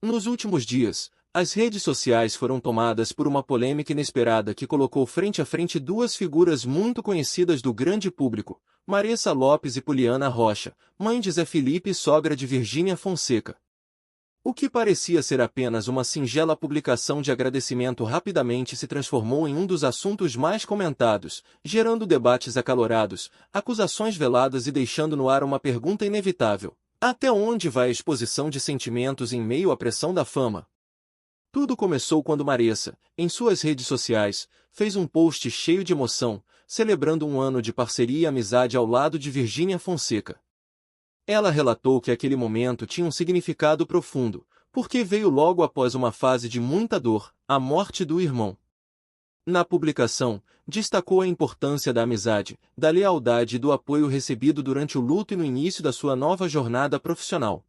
Nos últimos dias, as redes sociais foram tomadas por uma polêmica inesperada que colocou frente a frente duas figuras muito conhecidas do grande público, Maressa Lopes e Poliana Rocha, mãe de Zé Felipe e sogra de Virgínia Fonseca. O que parecia ser apenas uma singela publicação de agradecimento rapidamente se transformou em um dos assuntos mais comentados, gerando debates acalorados, acusações veladas e deixando no ar uma pergunta inevitável: até onde vai a exposição de sentimentos em meio à pressão da fama? Tudo começou quando Maressa, em suas redes sociais, fez um post cheio de emoção, celebrando um ano de parceria e amizade ao lado de Virgínia Fonseca. Ela relatou que aquele momento tinha um significado profundo, porque veio logo após uma fase de muita dor, a morte do irmão. Na publicação, destacou a importância da amizade, da lealdade e do apoio recebido durante o luto e no início da sua nova jornada profissional.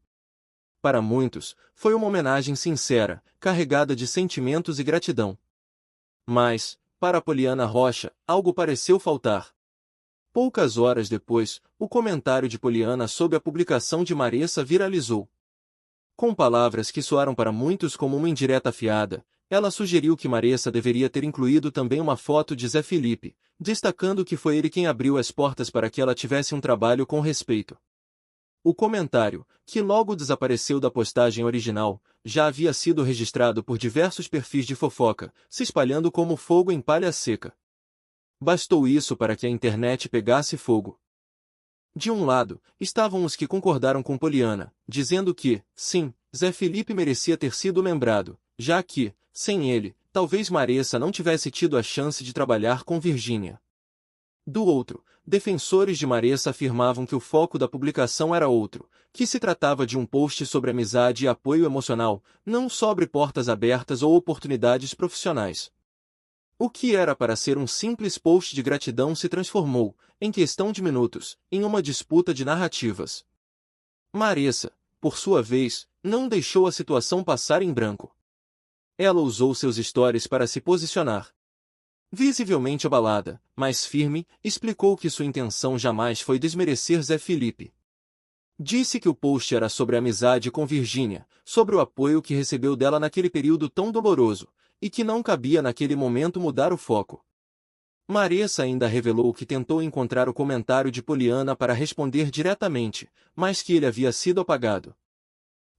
Para muitos, foi uma homenagem sincera, carregada de sentimentos e gratidão. Mas, para Poliana Rocha, algo pareceu faltar. Poucas horas depois, o comentário de Poliana sobre a publicação de Maressa viralizou. Com palavras que soaram para muitos como uma indireta afiada, ela sugeriu que Maressa deveria ter incluído também uma foto de Zé Felipe, destacando que foi ele quem abriu as portas para que ela tivesse um trabalho com respeito. O comentário, que logo desapareceu da postagem original, já havia sido registrado por diversos perfis de fofoca, se espalhando como fogo em palha seca. Bastou isso para que a internet pegasse fogo. De um lado, estavam os que concordaram com Poliana, dizendo que, sim, Zé Felipe merecia ter sido lembrado, já que, sem ele, talvez Maressa não tivesse tido a chance de trabalhar com Virgínia. Do outro, defensores de Maressa afirmavam que o foco da publicação era outro, que se tratava de um post sobre amizade e apoio emocional, não sobre portas abertas ou oportunidades profissionais. O que era para ser um simples post de gratidão se transformou, em questão de minutos, em uma disputa de narrativas. Maressa, por sua vez, não deixou a situação passar em branco. Ela usou seus stories para se posicionar. Visivelmente abalada, mas firme, explicou que sua intenção jamais foi desmerecer Zé Felipe. Disse que o post era sobre a amizade com Virgínia, sobre o apoio que recebeu dela naquele período tão doloroso, e que não cabia naquele momento mudar o foco. Maressa ainda revelou que tentou encontrar o comentário de Poliana para responder diretamente, mas que ele havia sido apagado.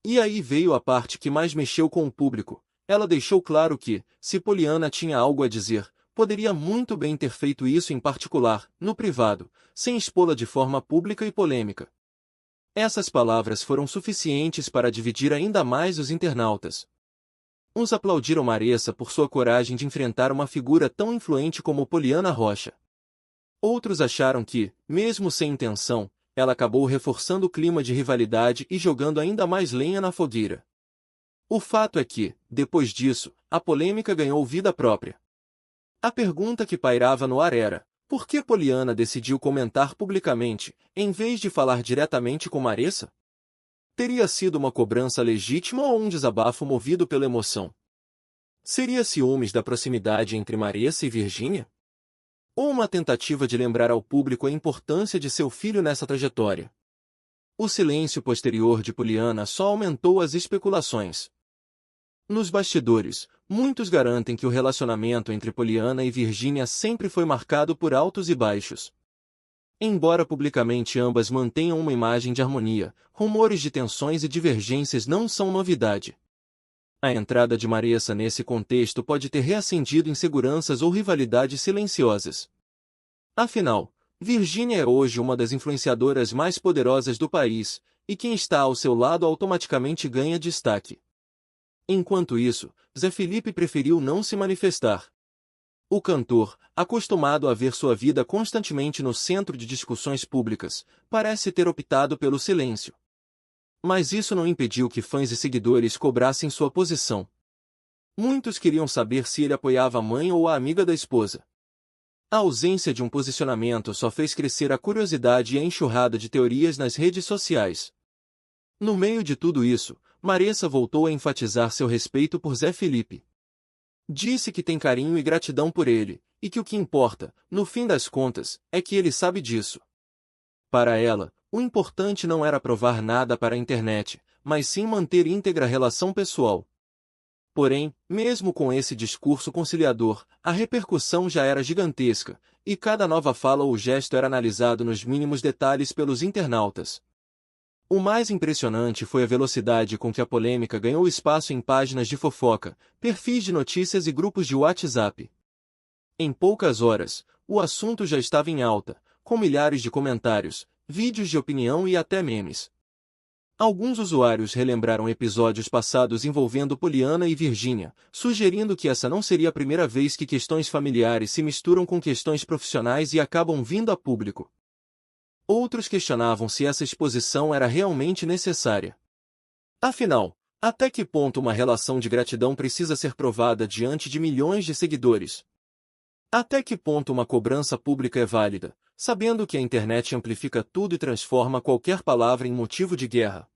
E aí veio a parte que mais mexeu com o público. Ela deixou claro que, se Poliana tinha algo a dizer, poderia muito bem ter feito isso em particular, no privado, sem expô-la de forma pública e polêmica. Essas palavras foram suficientes para dividir ainda mais os internautas. Uns aplaudiram Maressa por sua coragem de enfrentar uma figura tão influente como Poliana Rocha. Outros acharam que, mesmo sem intenção, ela acabou reforçando o clima de rivalidade e jogando ainda mais lenha na fogueira. O fato é que, depois disso, a polêmica ganhou vida própria. A pergunta que pairava no ar era: por que Poliana decidiu comentar publicamente, em vez de falar diretamente com Maressa? Teria sido uma cobrança legítima ou um desabafo movido pela emoção? Seria ciúmes da proximidade entre Maressa e Virgínia? Ou uma tentativa de lembrar ao público a importância de seu filho nessa trajetória? O silêncio posterior de Poliana só aumentou as especulações. Nos bastidores, muitos garantem que o relacionamento entre Poliana e Virgínia sempre foi marcado por altos e baixos. Embora publicamente ambas mantenham uma imagem de harmonia, rumores de tensões e divergências não são novidade. A entrada de Maressa nesse contexto pode ter reacendido inseguranças ou rivalidades silenciosas. Afinal, Virgínia é hoje uma das influenciadoras mais poderosas do país, e quem está ao seu lado automaticamente ganha destaque. Enquanto isso, Zé Felipe preferiu não se manifestar. O cantor, acostumado a ver sua vida constantemente no centro de discussões públicas, parece ter optado pelo silêncio. Mas isso não impediu que fãs e seguidores cobrassem sua posição. Muitos queriam saber se ele apoiava a mãe ou a amiga da esposa. A ausência de um posicionamento só fez crescer a curiosidade e a enxurrada de teorias nas redes sociais. No meio de tudo isso, Maressa voltou a enfatizar seu respeito por Zé Felipe. Disse que tem carinho e gratidão por ele, e que o que importa, no fim das contas, é que ele sabe disso. Para ela, o importante não era provar nada para a internet, mas sim manter íntegra a relação pessoal. Porém, mesmo com esse discurso conciliador, a repercussão já era gigantesca, e cada nova fala ou gesto era analisado nos mínimos detalhes pelos internautas. O mais impressionante foi a velocidade com que a polêmica ganhou espaço em páginas de fofoca, perfis de notícias e grupos de WhatsApp. Em poucas horas, o assunto já estava em alta, com milhares de comentários, vídeos de opinião e até memes. Alguns usuários relembraram episódios passados envolvendo Poliana e Virgínia, sugerindo que essa não seria a primeira vez que questões familiares se misturam com questões profissionais e acabam vindo a público. Outros questionavam se essa exposição era realmente necessária. Afinal, até que ponto uma relação de gratidão precisa ser provada diante de milhões de seguidores? Até que ponto uma cobrança pública é válida, sabendo que a internet amplifica tudo e transforma qualquer palavra em motivo de guerra?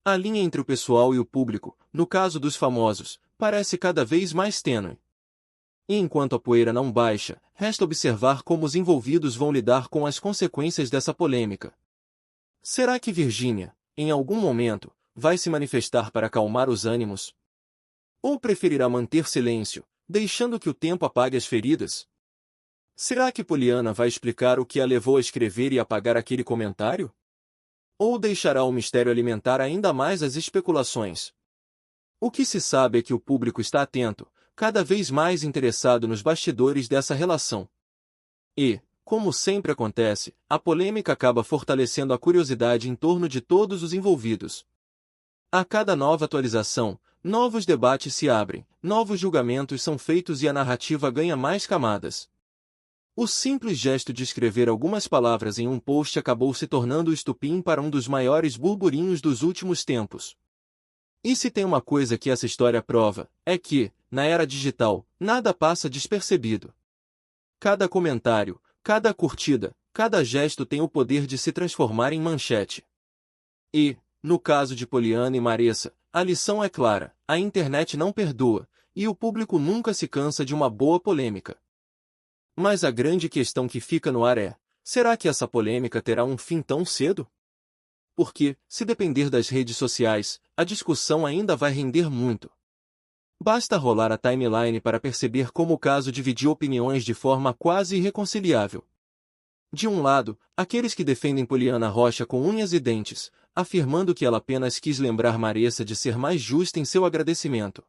A linha entre o pessoal e o público, no caso dos famosos, parece cada vez mais tênue. E enquanto a poeira não baixa, resta observar como os envolvidos vão lidar com as consequências dessa polêmica. Será que Virgínia, em algum momento, vai se manifestar para acalmar os ânimos? Ou preferirá manter silêncio, deixando que o tempo apague as feridas? Será que Poliana vai explicar o que a levou a escrever e apagar aquele comentário? Ou deixará o mistério alimentar ainda mais as especulações? O que se sabe é que o público está atento, cada vez mais interessado nos bastidores dessa relação. E, como sempre acontece, a polêmica acaba fortalecendo a curiosidade em torno de todos os envolvidos. A cada nova atualização, novos debates se abrem, novos julgamentos são feitos e a narrativa ganha mais camadas. O simples gesto de escrever algumas palavras em um post acabou se tornando o estupim para um dos maiores burburinhos dos últimos tempos. E se tem uma coisa que essa história prova, é que, na era digital, nada passa despercebido. Cada comentário, cada curtida, cada gesto tem o poder de se transformar em manchete. E, no caso de Poliana e Maressa, a lição é clara: a internet não perdoa, e o público nunca se cansa de uma boa polêmica. Mas a grande questão que fica no ar é: será que essa polêmica terá um fim tão cedo? Porque, se depender das redes sociais, a discussão ainda vai render muito. Basta rolar a timeline para perceber como o caso dividiu opiniões de forma quase irreconciliável. De um lado, aqueles que defendem Poliana Rocha com unhas e dentes, afirmando que ela apenas quis lembrar Maressa de ser mais justa em seu agradecimento.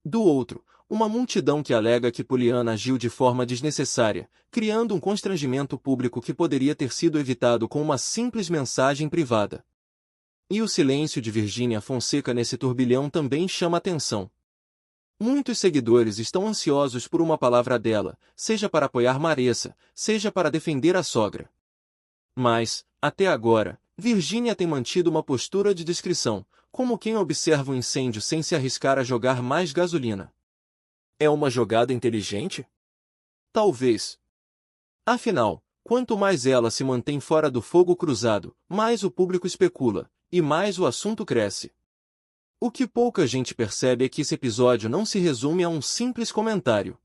Do outro, uma multidão que alega que Poliana agiu de forma desnecessária, criando um constrangimento público que poderia ter sido evitado com uma simples mensagem privada. E o silêncio de Virgínia Fonseca nesse turbilhão também chama atenção. Muitos seguidores estão ansiosos por uma palavra dela, seja para apoiar Maressa, seja para defender a sogra. Mas, até agora, Virgínia tem mantido uma postura de discrição, como quem observa um incêndio sem se arriscar a jogar mais gasolina. É uma jogada inteligente? Talvez. Afinal, quanto mais ela se mantém fora do fogo cruzado, mais o público especula, e mais o assunto cresce. O que pouca gente percebe é que esse episódio não se resume a um simples comentário.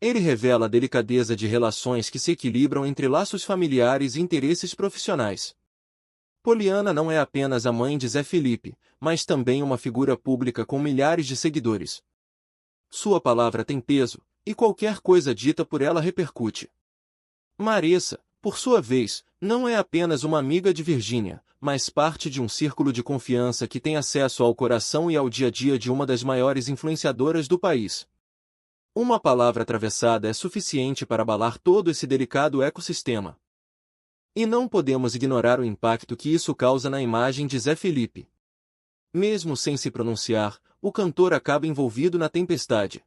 Ele revela a delicadeza de relações que se equilibram entre laços familiares e interesses profissionais. Poliana não é apenas a mãe de Zé Felipe, mas também uma figura pública com milhares de seguidores. Sua palavra tem peso, e qualquer coisa dita por ela repercute. Maressa, por sua vez, não é apenas uma amiga de Virgínia, mas parte de um círculo de confiança que tem acesso ao coração e ao dia a dia de uma das maiores influenciadoras do país. Uma palavra atravessada é suficiente para abalar todo esse delicado ecossistema. E não podemos ignorar o impacto que isso causa na imagem de Zé Felipe. Mesmo sem se pronunciar, o cantor acaba envolvido na tempestade.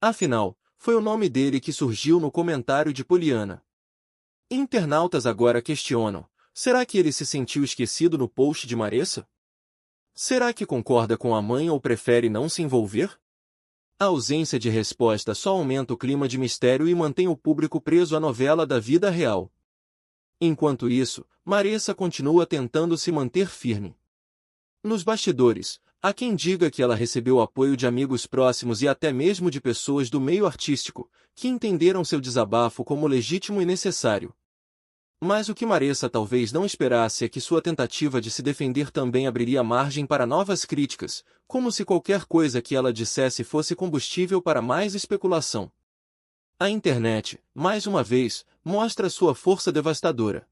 Afinal, foi o nome dele que surgiu no comentário de Poliana. Internautas agora questionam: será que ele se sentiu esquecido no post de Maressa? Será que concorda com a mãe ou prefere não se envolver? A ausência de resposta só aumenta o clima de mistério e mantém o público preso à novela da vida real. Enquanto isso, Maressa continua tentando se manter firme. Nos bastidores, há quem diga que ela recebeu apoio de amigos próximos e até mesmo de pessoas do meio artístico, que entenderam seu desabafo como legítimo e necessário. Mas o que Maressa talvez não esperasse é que sua tentativa de se defender também abriria margem para novas críticas, como se qualquer coisa que ela dissesse fosse combustível para mais especulação. A internet, mais uma vez, mostra sua força devastadora.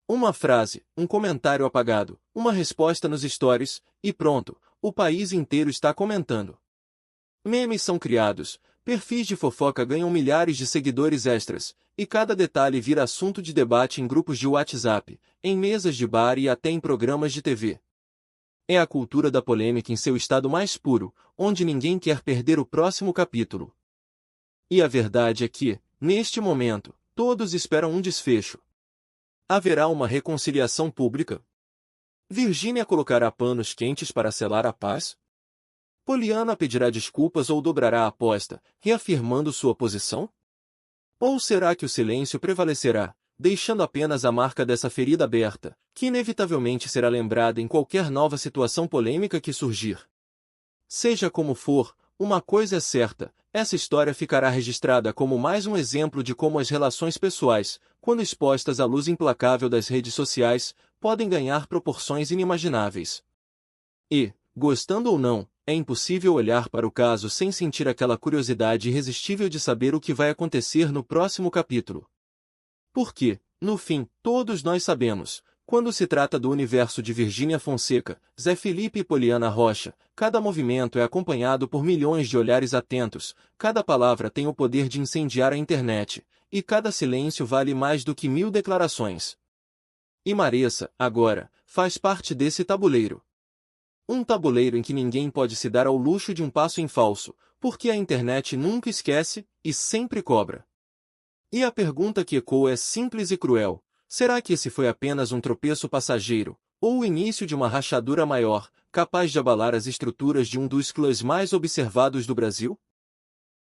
Uma frase, um comentário apagado, uma resposta nos stories, e pronto, o país inteiro está comentando. Memes são criados, perfis de fofoca ganham milhares de seguidores extras, e cada detalhe vira assunto de debate em grupos de WhatsApp, em mesas de bar e até em programas de TV. É a cultura da polêmica em seu estado mais puro, onde ninguém quer perder o próximo capítulo. E a verdade é que, neste momento, todos esperam um desfecho. Haverá uma reconciliação pública? Virgínia colocará panos quentes para selar a paz? Poliana pedirá desculpas ou dobrará a aposta, reafirmando sua posição? Ou será que o silêncio prevalecerá, deixando apenas a marca dessa ferida aberta, que inevitavelmente será lembrada em qualquer nova situação polêmica que surgir? Seja como for, uma coisa é certa, essa história ficará registrada como mais um exemplo de como as relações pessoais, quando expostas à luz implacável das redes sociais, podem ganhar proporções inimagináveis. E, gostando ou não, é impossível olhar para o caso sem sentir aquela curiosidade irresistível de saber o que vai acontecer no próximo capítulo. Porque, no fim, todos nós sabemos, quando se trata do universo de Virgínia Fonseca, Zé Felipe e Poliana Rocha, cada movimento é acompanhado por milhões de olhares atentos, cada palavra tem o poder de incendiar a internet, e cada silêncio vale mais do que 1000 declarações. E Maressa, agora, faz parte desse tabuleiro. Um tabuleiro em que ninguém pode se dar ao luxo de um passo em falso, porque a internet nunca esquece e sempre cobra. E a pergunta que ecoa é simples e cruel: será que esse foi apenas um tropeço passageiro, ou o início de uma rachadura maior, capaz de abalar as estruturas de um dos clãs mais observados do Brasil?